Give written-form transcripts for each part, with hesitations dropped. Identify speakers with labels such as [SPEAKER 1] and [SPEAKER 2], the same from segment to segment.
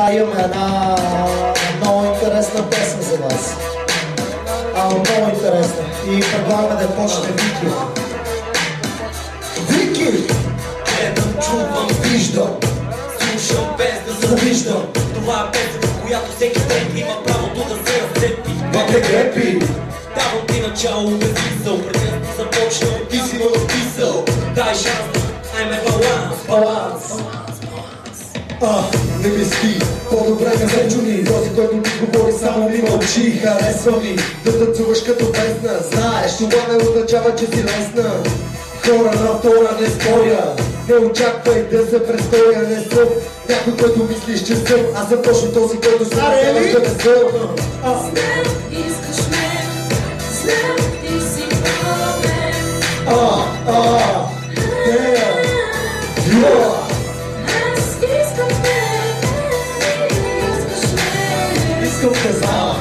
[SPEAKER 1] Сега имаме една много интересна песен за вас. Много интересна. И предлагаме да почне Вики. Вики!
[SPEAKER 2] Гледам, чувам, виждам, слушам без да завиждам. Това е песен, която всеки ден има правото да се разцепи.
[SPEAKER 1] Бате грепи!
[SPEAKER 2] Давам ти начало без мисъл, преди да започна, ти си ме написал. Дай шанс, айме баланс.
[SPEAKER 1] Не ми спи, по-добре не се чуни. Този, който ми говори, само ми мълчи. Харесва ми да танцуваш като песна. Знаеш, това не означава, че си лесна. Хора на втора не споря. Не очаквай да се престоя. Не съм някой, който мислиш, че съм. Аз съм точно този, който се надяваш да не съм.
[SPEAKER 3] Знам, искаш ме, знам, ти си по-мен. Аз искам те, искаш ме.
[SPEAKER 1] Искам те знам.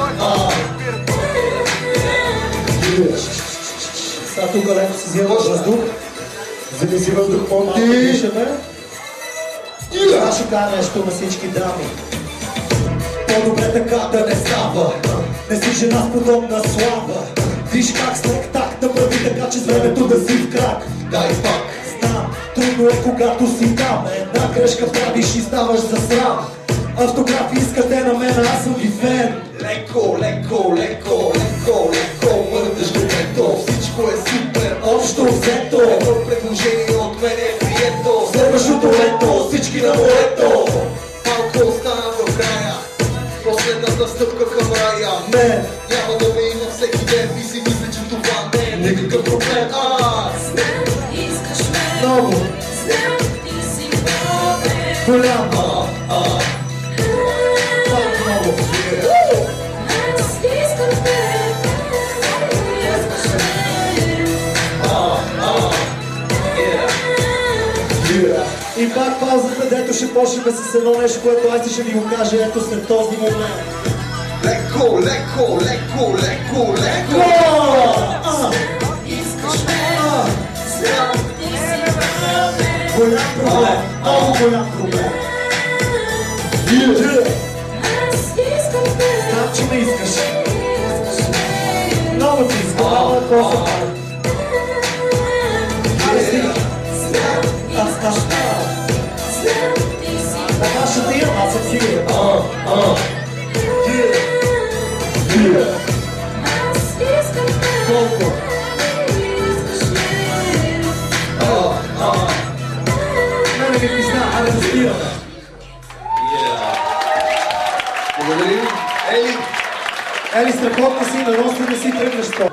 [SPEAKER 1] Сега тук леко си вземаш въздух. Вземи си въздух, малко дишаме. Сега ще кажа нещо на всички дами. По-добре така да не става. Не си жена с подобна слава. Виж как след так направи така, че с времето да си в крак. Дай пак. Знам, трудно е когато си там. Една грешка правиш и ставаш за срам. Автографи искате на мен, аз съм ви фен.
[SPEAKER 2] Леко, мърдаш добрето. Всичко е супер,
[SPEAKER 1] Общо взето.
[SPEAKER 2] едно предложение от мен е прието.
[SPEAKER 1] Следващото лето, всички на морето.
[SPEAKER 2] Малко остана в края, последната стъпка към рая.
[SPEAKER 1] Мен,
[SPEAKER 2] Няма да ме има всеки ден и си мисля, че това не е никакъв проблем.
[SPEAKER 3] Знам, искаш ме,
[SPEAKER 1] много,
[SPEAKER 3] знам, ти си по-мен.
[SPEAKER 1] голям, много.
[SPEAKER 3] Аз искам те, искаш ме.
[SPEAKER 1] И пак паузата, дето ще почнем с едно нещо, което аз ще ви го кажа ето след този момент.
[SPEAKER 2] Леко.
[SPEAKER 3] Искаш ме, знам, ти си по-мен.
[SPEAKER 1] Голям проблем, много голям проблем.
[SPEAKER 3] Аз искам те,
[SPEAKER 1] Знам, че ме искаш.
[SPEAKER 3] искаш ме.
[SPEAKER 1] Много ти искам, ама какво се прави? Айде стига.
[SPEAKER 3] Знам, искаш ме, знам, ти си
[SPEAKER 1] Така ще ти имам, аз съм сигурен.
[SPEAKER 3] Аз искам те,
[SPEAKER 1] Колко?
[SPEAKER 3] искаш ме.
[SPEAKER 1] Мене ми пизна, айде да спираме.
[SPEAKER 2] Благодарим.
[SPEAKER 1] Ели, страхотна си, на роста да си тръгнеш то.